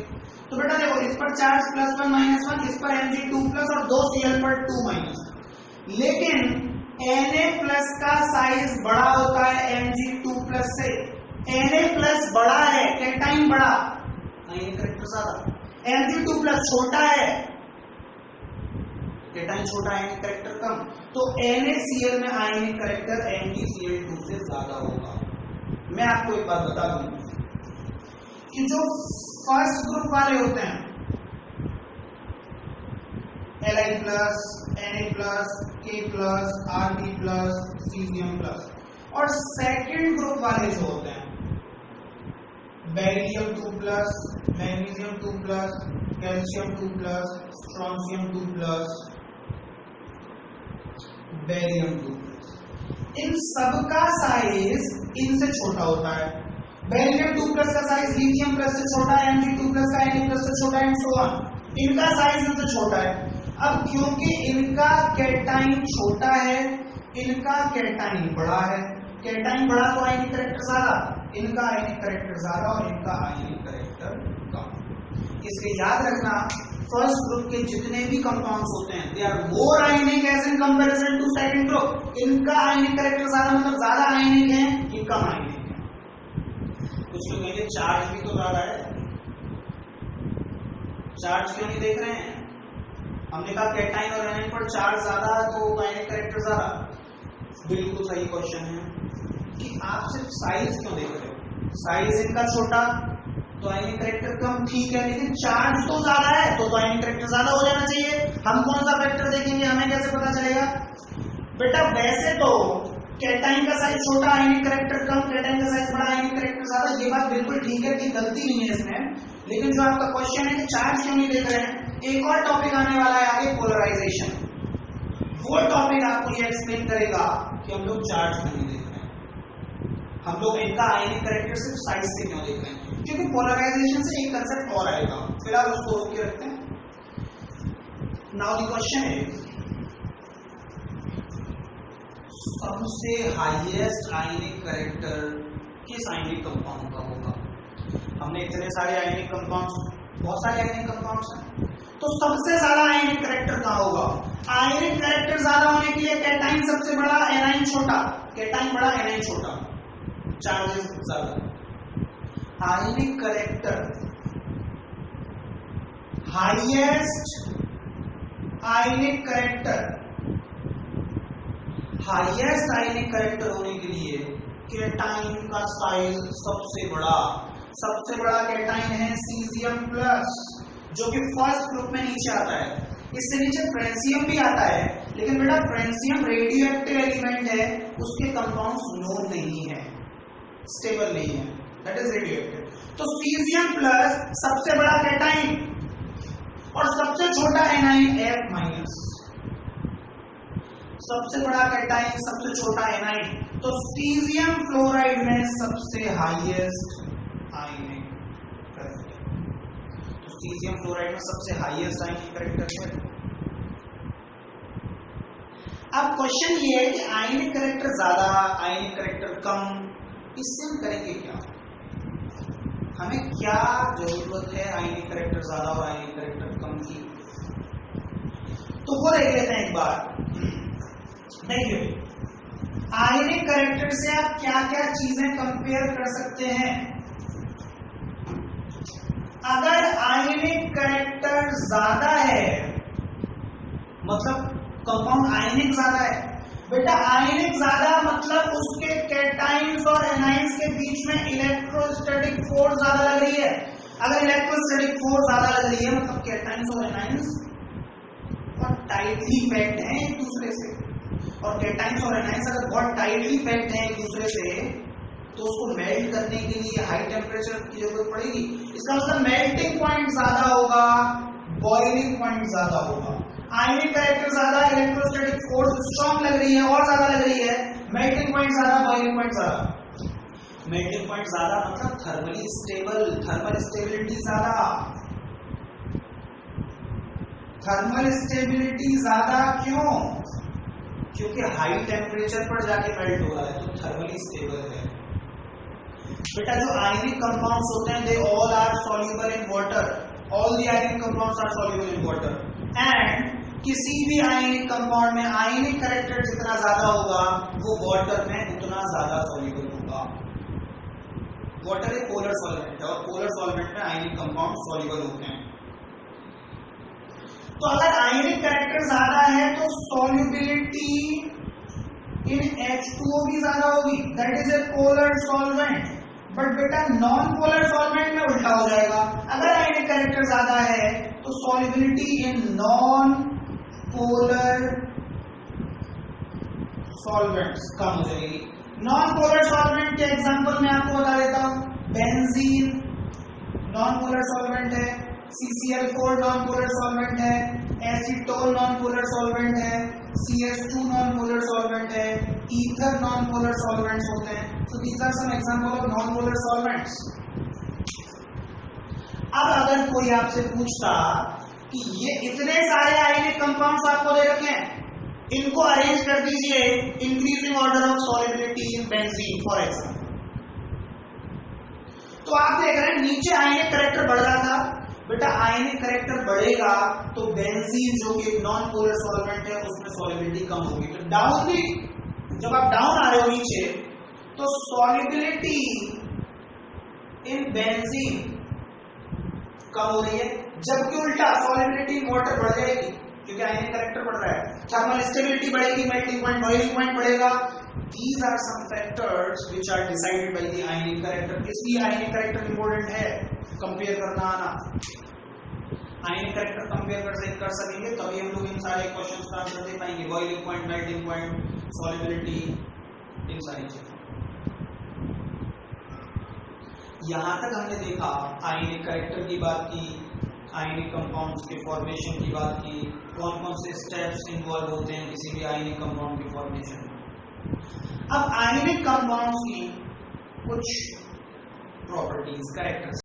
तो बेटा देखो, इस पर चार्ज +1 -1, इस पर Mg2+ और 2 Cl पर 2-, लेकिन Na+ का साइज बड़ा होता है Mg2+ से। Na+ बड़ा है, कैटाइन बड़ा, आयनिक कैरेक्टर ज्यादा। Mg2+ छोटा है, कैटाइन छोटा, आयनिक कैरेक्टर कम। तो NaCl में आयनिक कैरेक्टर MgCl2 से ज्यादा होगा। मैं आपको एक बात बता दूं कि जो फर्स्ट ग्रुप वाले होते हैं Li+, Na+, K+, Rb+, Cesium+, और सेकेंड ग्रुप वाले जो होते हैं Barium-2+, Magnesium-2+, Calcium-2+, Strontium-2+, Barium-2+, इन सबका साइज इनसे छोटा होता है। Barium-2+ का साइज Lithium+ से छोटा है, Mg2+ का Na+ से छोटा है, एंड सो ऑन। इनका साइज इनसे छोटा है। अब क्योंकि इनका कैटाइन छोटा है, इनका कैटाइन बड़ा है, कैटाइन बड़ा तो आयनिक कैरेक्टर ज्यादा, इनका आयनिक कैरेक्टर ज्यादा और इनका आयनिक कैरेक्टर कम। इसलिए याद रखना, फर्स्ट ग्रुप के जितने भी कंपाउंड्स होते हैं they are more ionic as in comparison to second group. इनका आयनिक कैरेक्टर ज्यादा मतलब ज्यादा आयनिक है, ये कम आयनिक है। कुछ लोग कहेंगे चार्ज भी तो ज्यादा है, चार्ज क्यों नहीं देख रहे हैं? हमने कहा कैटाइन और एनाइन पर चार्ज ज्यादा तो आयनिक कैरेक्टर ज्यादा। बिल्कुल सही क्वेश्चन है कि आप सिर्फ साइज क्यों देख रहे हो? साइज इनका छोटा तो आयनिक कैरेक्टर कम, ठीक है, लेकिन चार्ज तो ज्यादा है तो आयनिक कैरेक्टर ज्यादा हो जाना चाहिए। हम कौन सा फैक्टर देखेंगे, हमें कैसे पता चलेगा? बेटा वैसे तो कैटाइन का साइज छोटा, आयनिक कैरेक्टर कम, कैटाइन का साइज बड़ा, आयनिक कैरेक्टर ज्यादा, ये बात बिल्कुल ठीक है कि गलती नहीं है इसमें। लेकिन जो आपका क्वेश्चन है कि चार्ज क्यों नहीं देख रहे हैं, एक और टॉपिक आने वाला है आगे, पोलराइजेशन। वो टॉपिक आपको ये एक्सप्लेन करेगा कि हम लोग चार्ज क्यों नहीं देख रहे हैं, हम लोग इनका आयनिक कैरेक्टर सिर्फ साइज से क्यों देख रहे हैं, क्योंकि पोलराइजेशन से एक कंसेप्ट और आएगा, फिलहाल उसको रोक के रखते हैं। नाउ द क्वेश्चन है, सबसे हाईएस्ट आयनिक कैरेक्टर किस आयनिक कंपाउंड का होगा? हमने इतने सारे आयनिक कंपाउंड्स, बहुत सारे आयनिक कंपाउंड्स हैं, तो सबसे ज्यादा आयनिक कैरेक्टर कहां होगा? आयनिक कैरेक्टर ज्यादा होने के लिए कैटाइन सबसे बड़ा, एनाइन छोटा, कैटाइन बड़ा, एनाइन छोटा, चार्जेस ज्यादा। आयनिक कैरेक्टर हाईएस्ट आयनिक कैरेक्टर, हाईएस्ट आयनिक कैरेक्टर होने के लिए कैटाइन का साइज सबसे बड़ा कैटाइन है Cesium+, जो कि फर्स्ट ग्रुप में नीचे आता है। इससे नीचे फ्रेंसियम भी आता है, लेकिन बेटा फ्रेंसियम रेडियोएक्टिव एलिमेंट है, उसके कंपाउंड्स नोन नहीं है, स्टेबल नहीं है, दैट इज रेडियोएक्टिव। तो Cesium+ सबसे बड़ा कैटाइन, और सबसे छोटा एनाइन F माइनस, सबसे बड़ा कैटाइन सबसे छोटा एनाइन, तो सीजियम फ्लोराइड में सबसे हाईएस्ट आयनिक करेक्टर, तो सीजियम फ्लोराइड में सबसे हाईएस्ट आयनिक करेक्टर है। अब क्वेश्चन ये है कि आयनिक करेक्टर ज्यादा, आयनिक करेक्टर कम, इससे हम करेंगे क्या, हमें क्या जरूरत है आयनिक करेक्टर ज्यादा और आयनिक करेक्टर कम की, तो वो देख लेते हैं एक बार। देखिए आयनिक करेक्टर से आप क्या क्या चीजें कंपेयर कर सकते हैं। अगर आयनिक करेक्टर ज्यादा है मतलब कंपाउंड आयनिक ज्यादा है, बेटा आयनिक ज्यादा मतलब उसके कैटाइन्स और एनाइंस के बीच में इलेक्ट्रोस्टैटिक फोर्स ज्यादा लग रही है। अगर इलेक्ट्रोस्टैटिक फोर्स ज्यादा लग रही है मतलब कैटाइन्स और एनाइंस बहुत टाइटली पैक्ड हैं एक दूसरे से, और कैटाइन्स और एनाइंस अगर बहुत टाइटली पैक्ड हैं एक दूसरे से तो उसको मेल्ट करने के लिए हाई टेम्परेचर की जरूरत पड़ेगी। इसका मतलब मेल्टिंग पॉइंट ज्यादा होगा, बॉइलिंग पॉइंट ज्यादा होगा। आयनिक करेक्टर ज्यादा, इलेक्ट्रोस्टैटिक फोर्स स्ट्रॉन्ग लग रही है और ज्यादा लग रही है, मेल्टिंग पॉइंट ज्यादा, बॉइलिंग पॉइंट ज्यादा। मेल्टिंग पॉइंट ज्यादा मतलब थर्मली स्टेबल, थर्मल स्टेबिलिटी ज्यादा, थर्मल स्टेबिलिटी ज्यादा क्यों, क्योंकि हाई टेम्परेचर पर जाके मेल्ट हो रहा है तो थर्मली स्टेबल है। बेटा जो आयनिक कंपाउंड्स होते हैं they all are soluble in water, all the ionic compounds are soluble in water, and किसी भी आयनिक कंपाउंड में आयनिक करेक्टर जितना ज्यादा होगा वो वाटर में उतना ज्यादा सॉल्युबल होगा। वाटर एक पोलर सॉल्वेंट है और पोलर सॉल्वेंट में आयनिक कंपाउंड सॉल्युबल होते हैं। तो अगर आयनिक करेक्टर ज्यादा है तो सॉल्युबिलिटी इन H2O भी ज्यादा होगी, that is a polar solvent. But बेटा नॉन पोलर सॉल्वेंट में उल्टा हो जाएगा, अगर आयनिक करेक्टर ज्यादा है तो solubility in non polar solvents कम हो जाएगी। नॉन पोलर सॉल्वेंट के एग्जांपल मैं आपको बता देता हूं, बेंजीन नॉन पोलर सॉल्वेंट है, CCl4 नॉन पोलर सॉल्वेंट है, एसीटोन नॉन पोलर सॉल्वेंट है, CH2 नॉन पोलर सॉल्वेंट है, ईथर नॉन पोलर सॉल्वेंट्स होते हैं। So these are some example of non-polar solvents. अब अगर कोई आपसे पूछता कि ये इतने सारे आयनिक कंपाउंड्स आपको दे रखे हैं, इनको अरेंज कर दीजिए increasing order of solubility in benzene for example, तो आप देख रहे हैं नीचे आयनिक करेक्टर बढ़ रहा था। बेटा आयनिक करेक्टर बढ़ेगा तो बेंजीन जो कि एक नॉन पोलर सॉल्वेंट है उसमें सॉल्युबिलिटी कम होगी। तो डाउन भी जब आप डाउन आ रहे हो नीचे तो सॉल्युबिलिटी इन बेंजीन कम हो रही है, जबकि उल्टा सॉल्युबिलिटी इन वाटर बढ़ जाएगी क्योंकि आयनिक करेक्टर बढ़ रहा है। थर्मल स्टेबिलिटी बढ़ेगी, मेल्टिंग पॉइंट, बॉइलिंग पॉइंट बढ़ेगा। These are some factors which are decided by the ionic character. इसलिए ionic character important है, कंपेयर करना आना। आयनिक करेक्टर कंपेयर कर सकेंगे तभी हम लोग इन सारे क्वेश्चंस का आंसर दे पाएंगे, boiling point, melting point, solubility, इन सारी चीजें। यहां तक हमने देखा आयनिक करेक्टर की बात की, आयनिक कंपाउंड्स के फॉर्मेशन की बात की, कौन कौन से स्टेप्स इन्वॉल्व होते हैं किसी भी आयनिक कंपाउंड की फॉर्मेशन में। अब आयनिक कंपाउंड्स की कुछ प्रॉपर्टीज, कैरेक्टर्स